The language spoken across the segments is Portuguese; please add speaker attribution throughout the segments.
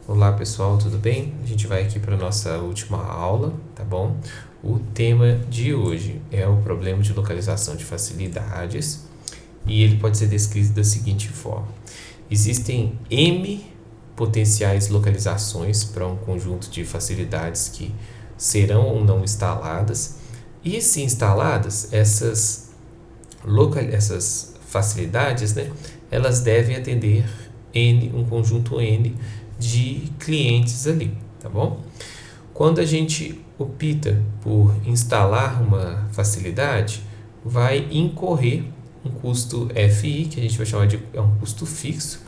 Speaker 1: Olá pessoal, tudo bem? A gente vai aqui para a nossa última aula, tá bom? O tema de hoje é o problema de localização de facilidades e ele pode ser descrito da seguinte forma: existem M potenciais localizações para um conjunto de facilidades que serão ou não instaladas, e se instaladas, essas facilidades, né, elas devem atender um conjunto N de clientes ali, tá bom? Quando a gente opta por instalar uma facilidade, vai incorrer um custo FI, que a gente vai chamar de um custo fixo,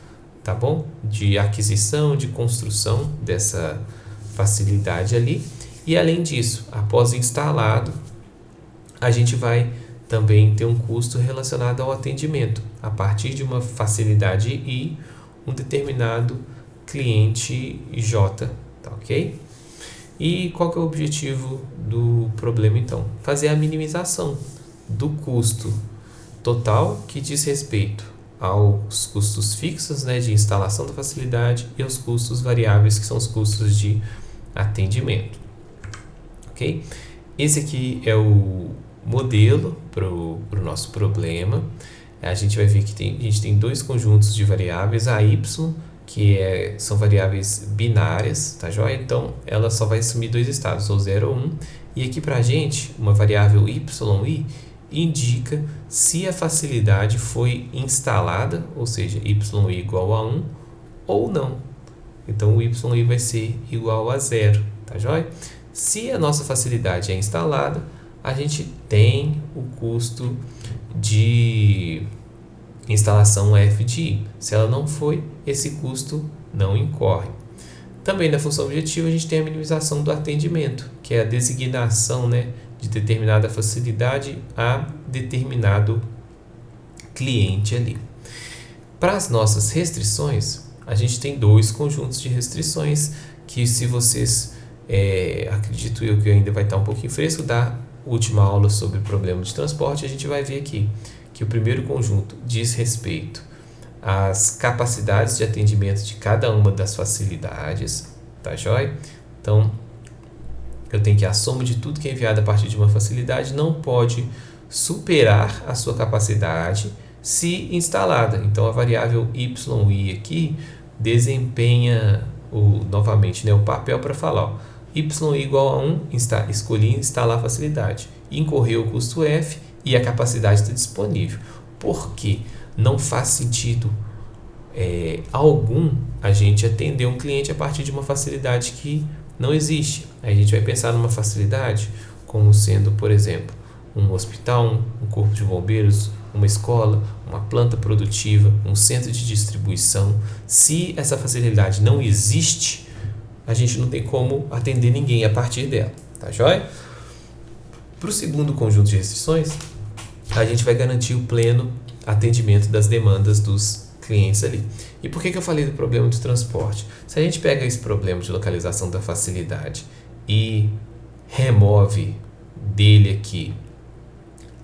Speaker 1: tá bom? De aquisição, de construção dessa facilidade ali. E além disso, após instalado, a gente vai também ter um custo relacionado ao atendimento. A partir de uma facilidade I, um determinado cliente J, tá ok? E qual que é o objetivo do problema então? Fazer a minimização do custo total que diz respeito aos custos fixos, né, de instalação da facilidade e aos custos variáveis, que são os custos de atendimento, ok? Esse aqui é o modelo para o nosso problema. A gente vai ver que a gente tem dois conjuntos de variáveis, a y, que são variáveis binárias, tá joia? Então, ela só vai assumir dois estados, ou 0 ou 1. E aqui para a gente, uma variável yi indica se a facilidade foi instalada, ou seja, yi igual a 1 ou não. Então, o yi vai ser igual a 0, tá joia? Se a nossa facilidade é instalada, a gente tem o custo de instalação f de i. Se ela não foi, esse custo não incorre. Também na função objetiva a gente tem a minimização do atendimento, que é a designação, né, de determinada facilidade a determinado cliente ali. Para as nossas restrições, a gente tem dois conjuntos de restrições que, se vocês, acredito eu que ainda vai estar um pouquinho fresco da última aula sobre problema de transporte, a gente vai ver aqui que o primeiro conjunto diz respeito às capacidades de atendimento de cada uma das facilidades, tá joia? Então, eu tenho que a soma de tudo que é enviado a partir de uma facilidade não pode superar a sua capacidade se instalada. Então, a variável yi aqui desempenha novamente, né, o papel para falar, ó, y igual a 1, escolhi instalar a facilidade, incorreu o custo F e a capacidade está disponível. Porque não faz sentido algum a gente atender um cliente a partir de uma facilidade que não existe. A gente vai pensar numa facilidade como sendo, por exemplo, um hospital, um corpo de bombeiros, uma escola, uma planta produtiva, um centro de distribuição. Se essa facilidade não existe, a gente não tem como atender ninguém a partir dela, tá joia? Para o segundo conjunto de restrições, a gente vai garantir o pleno atendimento das demandas dos clientes ali. E por que eu falei do problema de transporte? Se a gente pega esse problema de localização da facilidade e remove dele aqui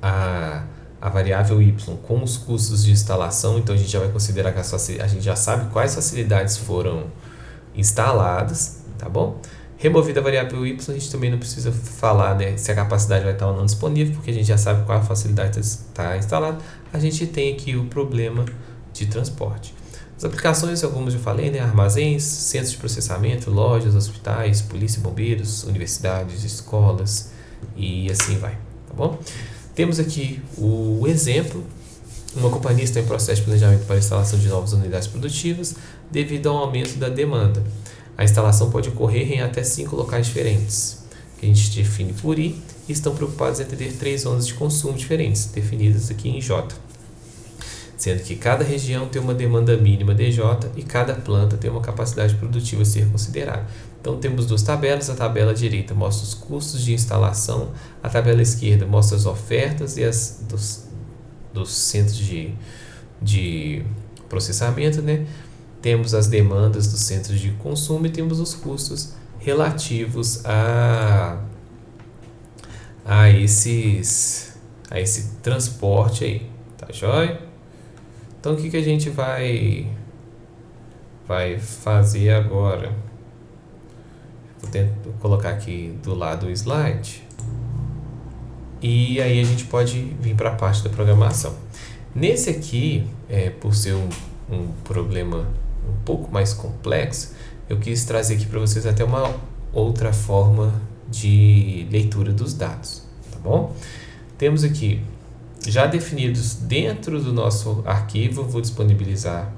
Speaker 1: a variável y com os custos de instalação, então a gente já vai considerar que a gente já sabe quais facilidades foram instaladas, tá bom? Removida a variável y, a gente também não precisa falar, né, se a capacidade vai estar ou não disponível, porque a gente já sabe qual a facilidade está instalada. A gente tem aqui o problema de transporte. As aplicações, algumas eu falei, né, armazéns, centros de processamento, lojas, hospitais, polícia, bombeiros, universidades, escolas e assim vai, tá bom? Temos aqui o exemplo. Uma companhia está em processo de planejamento para a instalação de novas unidades produtivas devido ao aumento da demanda. A instalação pode ocorrer em até 5 locais diferentes, que a gente define por I, e estão preocupados em atender 3 zonas de consumo diferentes, definidas aqui em J, sendo que cada região tem uma demanda mínima DJ e cada planta tem uma capacidade produtiva a ser considerada. Então, temos duas tabelas. A tabela direita mostra os custos de instalação, a tabela esquerda mostra as ofertas e as dos centros de processamento, né? Temos as demandas dos centros de consumo e temos os custos relativos a esse transporte aí, tá joia? Então, o que a gente vai vai fazer agora, vou colocar aqui do lado do slide, e aí a gente pode vir para a parte da programação. Nesse aqui, por ser um problema um pouco mais complexo, eu quis trazer aqui para vocês até uma outra forma de leitura dos dados, tá bom? Temos aqui já definidos dentro do nosso arquivo, vou disponibilizar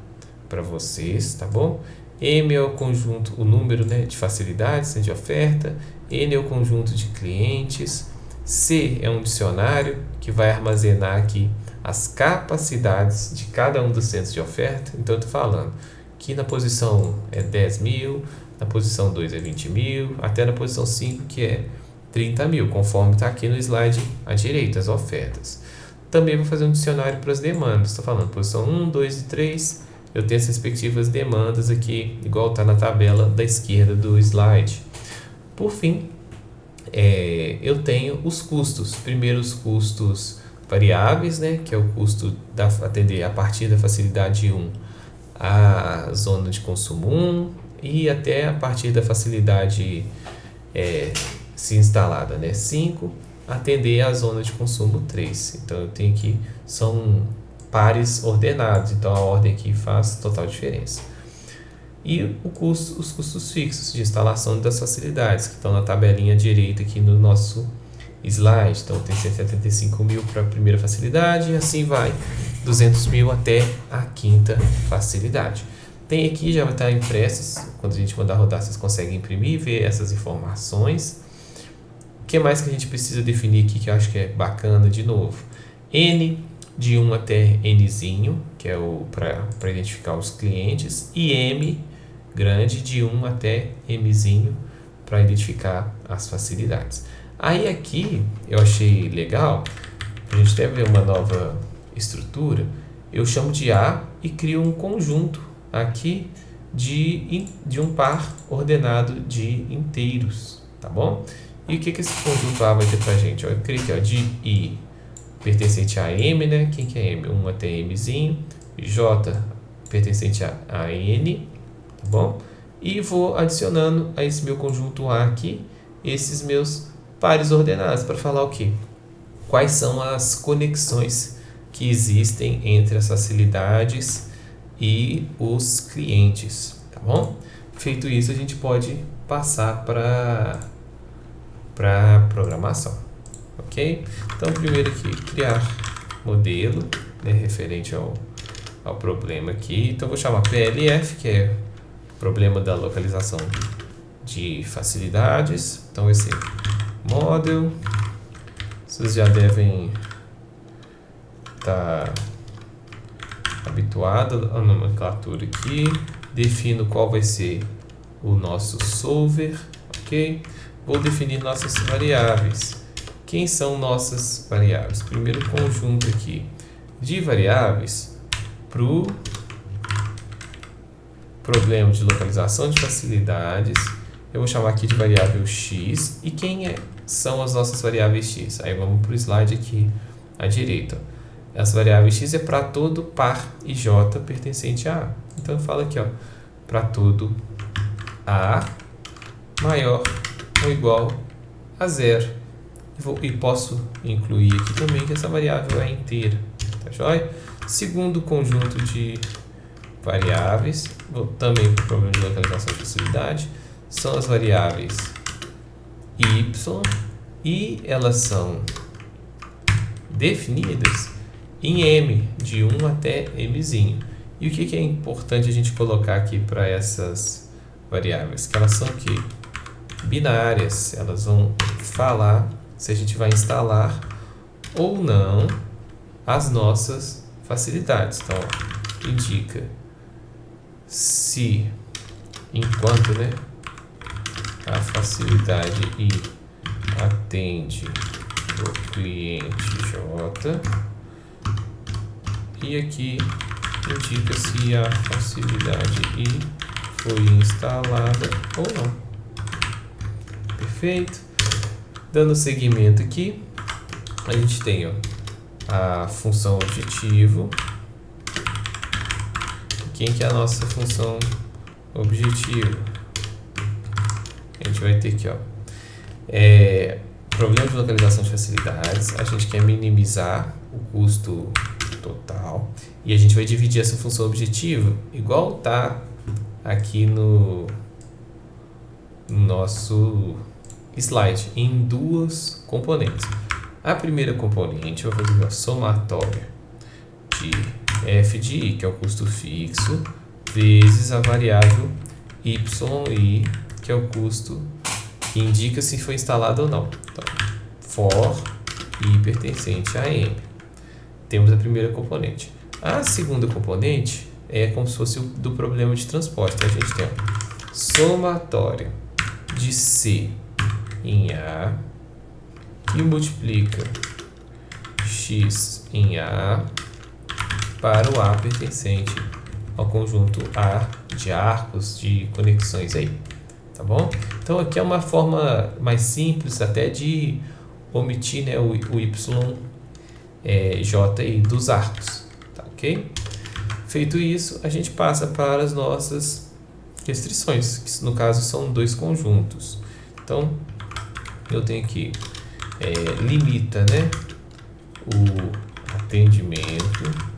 Speaker 1: para vocês, tá bom? M é o conjunto, o número, né, de facilidades, de oferta. N é o conjunto de clientes. C é um dicionário que vai armazenar aqui as capacidades de cada um dos centros de oferta. Então, eu estou falando que na posição 10 mil, na posição 2 é 20 mil, até na posição 5 que é 30 mil, conforme está aqui no slide à direita, as ofertas. Também vou fazer um dicionário para as demandas. Estou falando posição 1, 2 e 3, eu tenho as respectivas demandas aqui, igual está na tabela da esquerda do slide. Por fim, eu tenho os custos. Primeiro, os custos variáveis, né, que é o custo da atender a partir da facilidade 1 a zona de consumo 1 e até a partir da facilidade se instalada, né, 5, atender a zona de consumo 3. Então, eu tenho aqui, são pares ordenados, então a ordem aqui faz total diferença. E os custos fixos de instalação das facilidades, que estão na tabelinha direita aqui no nosso slide. Então, tem 175 mil para a primeira facilidade e assim vai, 200 mil até a quinta facilidade. Tem aqui, já vai estar impressos, quando a gente mandar rodar, vocês conseguem imprimir e ver essas informações. O que mais que a gente precisa definir aqui, que eu acho que é bacana de novo? N de 1 até Nzinho, que é para identificar os clientes, e M grande de 1 até Mzinho, para identificar as facilidades. Aí aqui, eu achei legal, a gente deve ver uma nova estrutura, eu chamo de A e crio um conjunto aqui de um par ordenado de inteiros, tá bom? E o que esse conjunto A vai ter pra gente? Eu criei aqui, de I pertencente a M, né? Quem que é M? 1 até Mzinho. J pertencente a N, tá bom? E vou adicionando a esse meu conjunto A aqui, esses meus pares ordenados, para falar o quê? Quais são as conexões que existem entre as facilidades e os clientes, tá bom? Feito isso, a gente pode passar para programação, ok? Então, primeiro aqui, criar modelo, né, referente ao problema aqui. Então, vou chamar PLF, que é problema da localização de facilidades. Então, esse model, vocês já devem estar habituados à nomenclatura aqui. Defino qual vai ser o nosso solver, ok? Vou definir nossas variáveis. Quem são nossas variáveis? Primeiro conjunto aqui de variáveis para o problema de localização de facilidades. Eu vou chamar aqui de variável x. E quem são as nossas variáveis x? Aí vamos para o slide aqui à direita. As variáveis x é para todo par e j pertencente a A. Então eu falo aqui, para todo A maior ou igual a 0. E posso incluir aqui também que essa variável é inteira. Tá joia? Segundo conjunto de variáveis, também para o problema de localização de facilidade, são as variáveis y e elas são definidas em m, de 1 até mzinho. E o que é importante a gente colocar aqui para essas variáveis? Que elas são aqui binárias, elas vão falar se a gente vai instalar ou não as nossas facilidades. Então, indica se, enquanto, né, a facilidade I atende o cliente J, e aqui indica se a facilidade I foi instalada ou não. Perfeito. Dando seguimento aqui, a gente tem a função objetivo. Quem que é a nossa função objetivo. A gente vai ter aqui, ó, problema de localização de facilidades. A gente quer minimizar o custo total e a gente vai dividir essa função objetiva igual tá aqui no nosso slide em duas componentes. A primeira componente eu vou fazer uma somatória de f de i, que é o custo fixo, vezes a variável yi, que é o custo que indica se foi instalado ou não. Então, for i pertencente a m. Temos a primeira componente. A segunda componente é como se fosse do problema de transporte. Então, a gente tem somatória de C em A, que multiplica X em A para o A pertencente ao conjunto A de arcos de conexões aí, tá bom? Então aqui é uma forma mais simples até de omitir, né, o Y J aí dos arcos, tá ok? Feito isso, a gente passa para as nossas restrições, que no caso são dois conjuntos. Então eu tenho aqui limita, né, o atendimento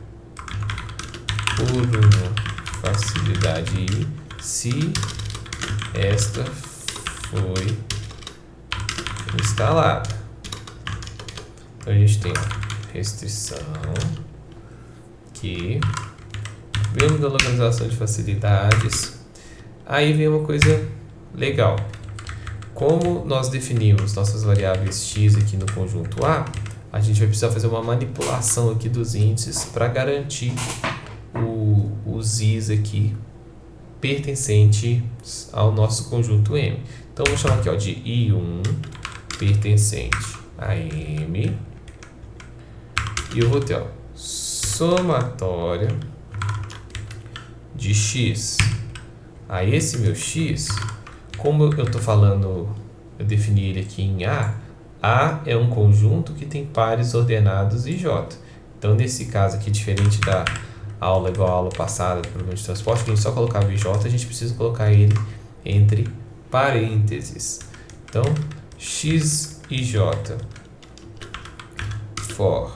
Speaker 1: por uma facilidade I se esta foi instalada. Então a gente tem a restrição que vemos da localização de facilidades. Aí vem uma coisa legal. Como nós definimos nossas variáveis x aqui no conjunto A, a gente vai precisar fazer uma manipulação aqui dos índices para garantir os i's aqui pertencentes ao nosso conjunto M. Então, vou chamar aqui, ó, de I1 pertencente a M. E eu vou ter, ó, somatória de x. Aí esse meu x, como eu estou falando, eu defini ele aqui em A é um conjunto que tem pares ordenados em J. Então, nesse caso aqui, diferente da aula igual a aula passada do problema de transporte, que a gente só colocava em J, a gente precisa colocar ele entre parênteses. Então, x e j for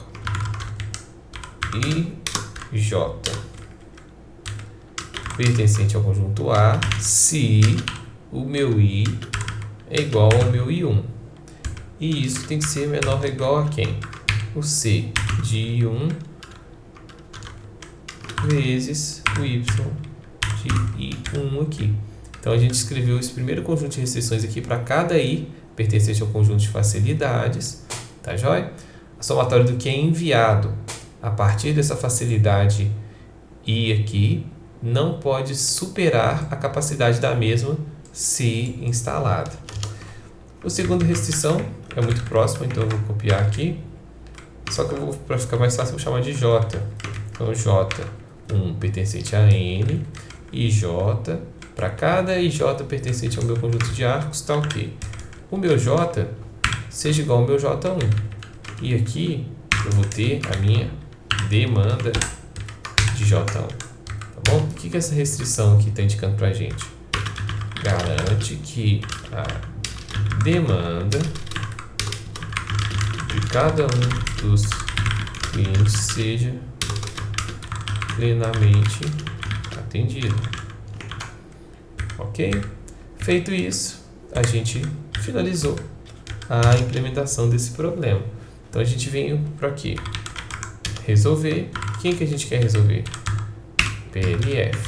Speaker 1: i j pertencente ao conjunto A se o meu i é igual ao meu i1. E isso tem que ser menor ou igual a quem? O c de i1 vezes o y de i1 aqui. Então, a gente escreveu esse primeiro conjunto de restrições aqui para cada i pertencente ao conjunto de facilidades, tá joia? A somatória do que é enviado a partir dessa facilidade i aqui não pode superar a capacidade da mesma se instalada. O segundo restrição é muito próximo, então eu vou copiar aqui. Só que eu vou, para ficar mais fácil, eu vou chamar de j. Então, j1 pertencente a n e j, para cada ij pertencente ao meu conjunto de arcos, está ok. O meu j seja igual ao meu j1. E aqui eu vou ter a minha demanda de j1. Tá bom? O que essa restrição aqui está indicando para a gente? Garante que a demanda de cada um dos clientes seja plenamente atendida. Ok? Feito isso, a gente finalizou a implementação desse problema. Então, a gente veio para aqui resolver. Quem que a gente quer resolver? PLF.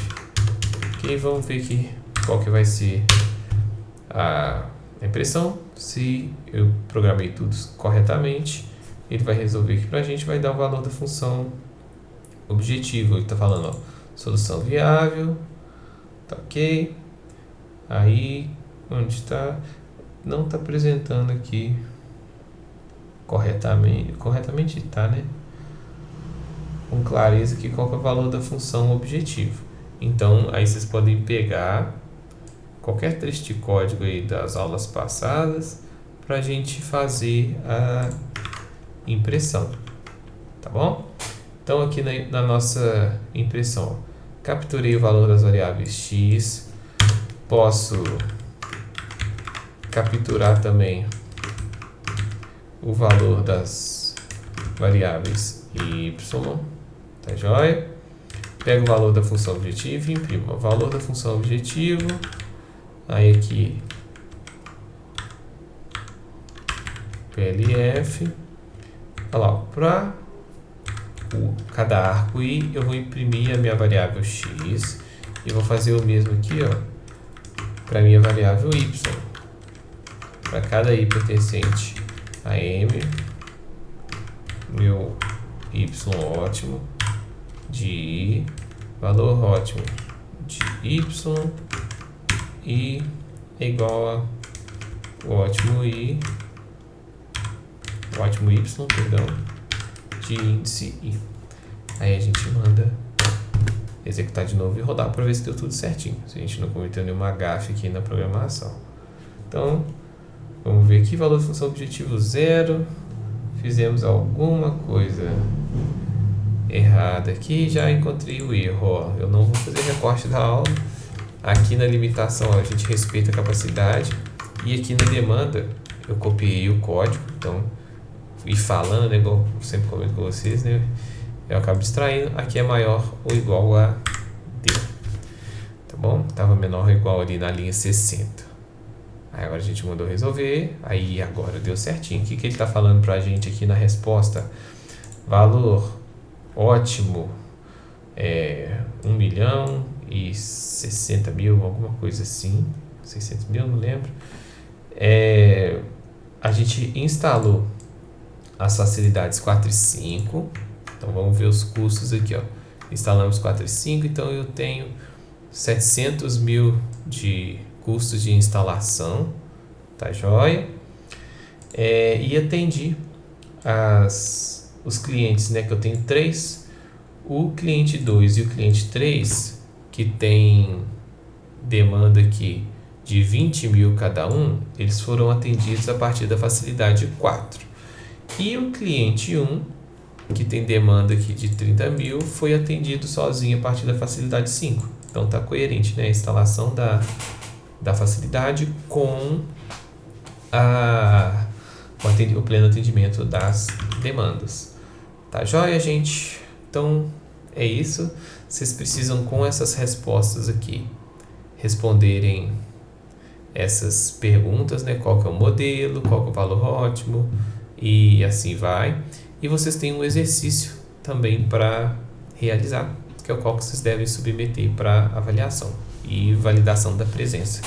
Speaker 1: Ok, vamos ver aqui qual que vai ser a impressão. Se eu programei tudo corretamente, ele vai resolver aqui para a gente, vai dar o valor da função objetivo. Ele está falando, ó, solução viável, tá ok. Aí, onde está, não está apresentando aqui corretamente tá, né? Com clareza aqui qual que é o valor da função objetivo. Então, aí vocês podem pegar qualquer trecho de código aí das aulas passadas para a gente fazer a impressão, tá bom? Então, aqui na nossa impressão, ó, capturei o valor das variáveis x, posso capturar também o valor das variáveis y, tá joia? Pego o valor da função objetivo e imprimo o valor da função objetivo. Aí aqui, PLF. Olha lá, para cada arco y, eu vou imprimir a minha variável x e vou fazer o mesmo aqui, ó, para a minha variável y. Para cada y pertencente a m, meu y ótimo de y, valor ótimo de y e é igual a o ótimo y, perdão, de índice i. Aí a gente manda executar de novo e rodar para ver se deu tudo certinho, se a gente não cometeu nenhuma gafe aqui na programação. Então, vamos ver aqui, valor da função objetivo 0, fizemos alguma coisa errada aqui, já encontrei o erro, ó. Eu não vou fazer recorte da aula, aqui na limitação ó, a gente respeita a capacidade, e aqui na demanda eu copiei o código, então, e falando, né, igual eu sempre comento com vocês, né, eu acabo distraindo, aqui é maior ou igual a D, tá bom? Estava menor ou igual ali na linha 60. Aí agora a gente mandou resolver, aí agora deu certinho. O que ele está falando para a gente aqui na resposta? Valor ótimo, 1.060.000, alguma coisa assim, 600.000, não lembro. A gente instalou as facilidades 4 e 5, então vamos ver os custos aqui, ó. Instalamos 4 e 5, então eu tenho 700.000 de custos de instalação, tá joia? E atendi os clientes, né, que eu tenho 3, o cliente 2 e o cliente 3, que tem demanda aqui de 20.000 cada um, eles foram atendidos a partir da facilidade 4. E o cliente 1, que tem demanda aqui de 30.000, foi atendido sozinho a partir da facilidade 5. Então tá coerente, né, a instalação da facilidade com o pleno atendimento das demandas. Tá joia, gente? Então, é isso. Vocês precisam, com essas respostas aqui, responderem essas perguntas, né? Qual que é o modelo, qual que é o valor ótimo, e assim vai. E vocês têm um exercício também para realizar, que é o qual que vocês devem submeter para avaliação e validação da presença.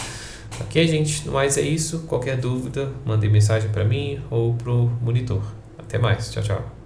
Speaker 1: Ok, gente? No mais é isso. Qualquer dúvida, mandem mensagem para mim ou para o monitor. Até mais. Tchau, tchau.